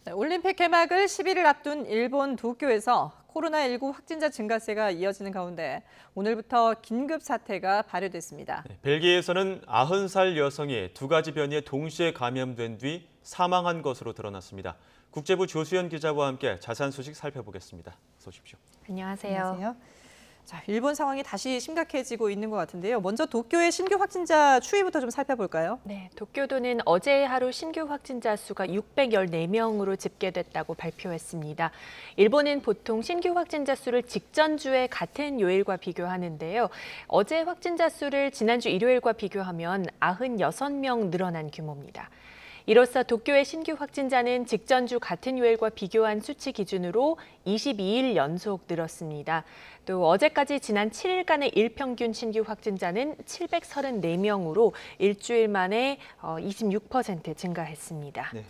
네, 올림픽 개막을 10일을 앞둔 일본 도쿄에서 코로나19 확진자 증가세가 이어지는 가운데 오늘부터 긴급 사태가 발효됐습니다. 벨기에에서는 90살 여성이 두 가지 변이에 동시에 감염된 뒤 사망한 것으로 드러났습니다. 국제부 조수연 기자와 함께 자세한 소식 살펴보겠습니다. 어서 오십시오. 안녕하세요. 자, 일본 상황이 다시 심각해지고 있는 것 같은데요. 먼저 도쿄의 신규 확진자 추이부터 좀 살펴볼까요? 네, 도쿄도는 어제 하루 신규 확진자 수가 614명으로 집계됐다고 발표했습니다. 일본은 보통 신규 확진자 수를 직전주의 같은 요일과 비교하는데요. 어제 확진자 수를 지난주 일요일과 비교하면 96명 늘어난 규모입니다. 이로써 도쿄의 신규 확진자는 직전주 같은 요일과 비교한 수치 기준으로 22일 연속 늘었습니다. 또 어제까지 지난 7일간의 일평균 신규 확진자는 734명으로 일주일 만에 26% 증가했습니다. 네.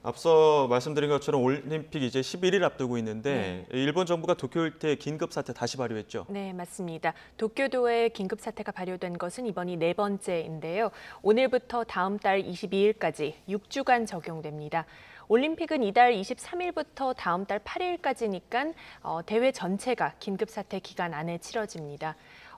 앞서 말씀드린 것처럼 올림픽 이제 11일 앞두고 있는데 일본 정부가 도쿄 일대 긴급 사태 다시 발효했죠? 네, 맞습니다. 도쿄도에 긴급 사태가 발효된 것은 이번이 네 번째인데요. 오늘부터 다음 달 22일까지 6주간 적용됩니다. 올림픽은 이달 23일부터 다음 달 8일까지니까 대회 전체가 긴급 사태 기간 안에 치러집니다.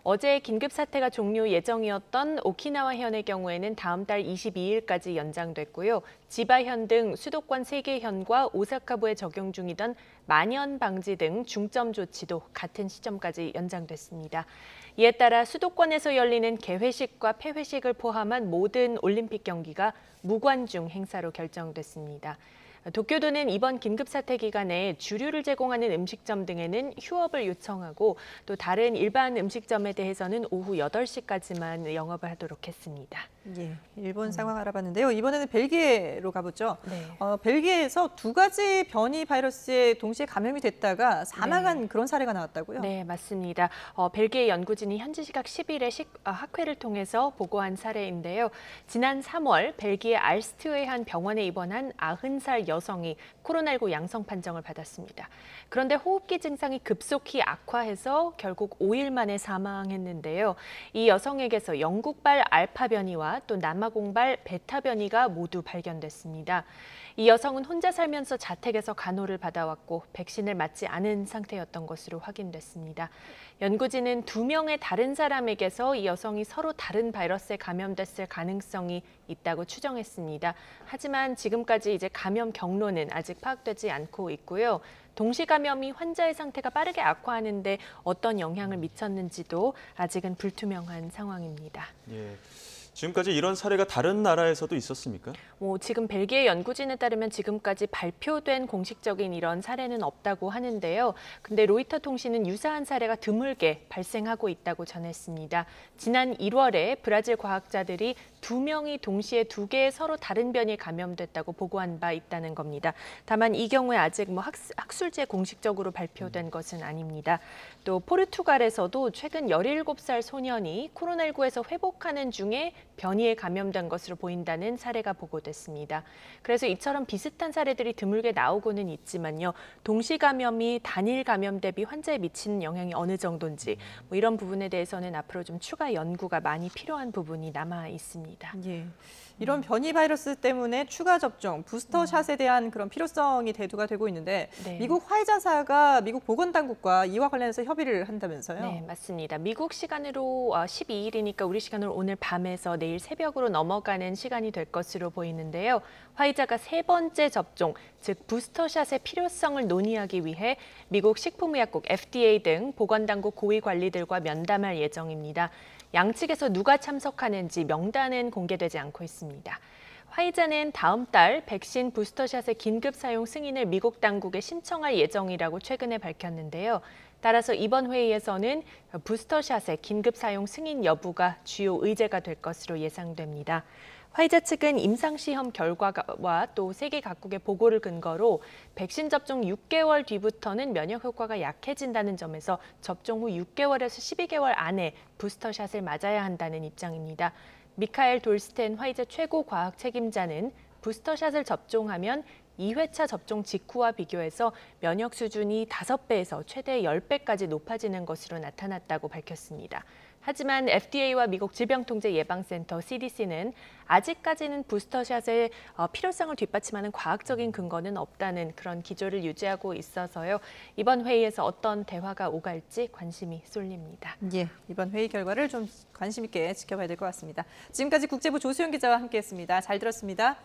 어제 긴급 사태가 종료 예정이었던 오키나와현의 경우에는 다음 달 22일까지 연장됐고요. 지바현 등 수도권 3개 현과 오사카부에 적용 중이던 만연 방지 등 중점 조치도 같은 시점까지 연장됐습니다. 이에 따라 수도권에서 열리는 개회식과 폐회식을 포함한 모든 올림픽 경기가 무관중 행사로 결정됐습니다. 도쿄도는 이번 긴급사태 기간에 주류를 제공하는 음식점 등에는 휴업을 요청하고 또 다른 일반 음식점에 대해서는 오후 8시까지만 영업을 하도록 했습니다. 예, 일본 상황 알아봤는데요. 이번에는 벨기에로 가보죠. 네. 벨기에에서 두 가지 변이 바이러스에 동시에 감염이 됐다가 사망한 그런 사례가 나왔다고요? 네, 맞습니다. 벨기에 연구진이 현지 시각 10일에 학회를 통해서 보고한 사례인데요. 지난 3월 벨기에 알스트의 한 병원에 입원한 90살 여성이 코로나19 양성 판정을 받았습니다. 그런데 호흡기 증상이 급속히 악화해서 결국 5일 만에 사망했는데요. 이 여성에게서 영국발 알파 변이와 또 남아공발 베타 변이가 모두 발견됐습니다. 이 여성은 혼자 살면서 자택에서 간호를 받아왔고 백신을 맞지 않은 상태였던 것으로 확인됐습니다. 연구진은 2명의 다른 사람에게서 이 여성이 서로 다른 바이러스에 감염됐을 가능성이 있다고 추정했습니다. 하지만 지금까지 이제 감염 경로는 아직 파악되지 않고 있고요. 동시 감염이 환자의 상태가 빠르게 악화하는 데 어떤 영향을 미쳤는지도 아직은 불투명한 상황입니다. 예. 지금까지 이런 사례가 다른 나라에서도 있었습니까? 지금 벨기에 연구진에 따르면 지금까지 발표된 공식적인 이런 사례는 없다고 하는데요. 근데 로이터 통신은 유사한 사례가 드물게 발생하고 있다고 전했습니다. 지난 1월에 브라질 과학자들이 2명이 동시에 2개의 서로 다른 변이에 감염됐다고 보고한 바 있다는 겁니다. 다만 이 경우에 아직 학술지에 공식적으로 발표된 것은 아닙니다. 또 포르투갈에서도 최근 17살 소년이 코로나19에서 회복하는 중에 변이에 감염된 것으로 보인다는 사례가 보고됐습니다. 그래서 이처럼 비슷한 사례들이 드물게 나오고는 있지만요. 동시 감염이 단일 감염 대비 환자에 미치는 영향이 어느 정도인지 이런 부분에 대해서는 앞으로 좀 추가 연구가 많이 필요한 부분이 남아 있습니다. 예. 이런 변이 바이러스 때문에 추가 접종, 부스터샷에 대한 그런 필요성이 대두가 되고 있는데 네. 미국 화이자사가 미국 보건당국과 이와 관련해서 협의를 한다면서요? 네, 맞습니다. 미국 시간으로 12일이니까 우리 시간으로 오늘 밤에서 내일 새벽으로 넘어가는 시간이 될 것으로 보이는데요. 화이자가 3번째 접종, 즉 부스터샷의 필요성을 논의하기 위해 미국 식품의약국 FDA 등 보건당국 고위 관리들과 면담할 예정입니다. 양측에서 누가 참석하는지 명단은 공개되지 않고 있습니다. 화이자는 다음 달 백신 부스터샷의 긴급 사용 승인을 미국 당국에 신청할 예정이라고 최근에 밝혔는데요. 따라서 이번 회의에서는 부스터샷의 긴급 사용 승인 여부가 주요 의제가 될 것으로 예상됩니다. 화이자 측은 임상시험 결과와 또 세계 각국의 보고를 근거로 백신 접종 6개월 뒤부터는 면역 효과가 약해진다는 점에서 접종 후 6개월에서 12개월 안에 부스터샷을 맞아야 한다는 입장입니다. 미카엘 돌스텐 화이자 최고 과학 책임자는 부스터샷을 접종하면 2회차 접종 직후와 비교해서 면역 수준이 5배에서 최대 10배까지 높아지는 것으로 나타났다고 밝혔습니다. 하지만 FDA와 미국 질병통제예방센터 CDC는 아직까지는 부스터샷의 필요성을 뒷받침하는 과학적인 근거는 없다는 그런 기조를 유지하고 있어서요. 이번 회의에서 어떤 대화가 오갈지 관심이 쏠립니다. 예, 이번 회의 결과를 좀 관심 있게 지켜봐야 될 것 같습니다. 지금까지 국제부 조수연 기자와 함께했습니다. 잘 들었습니다.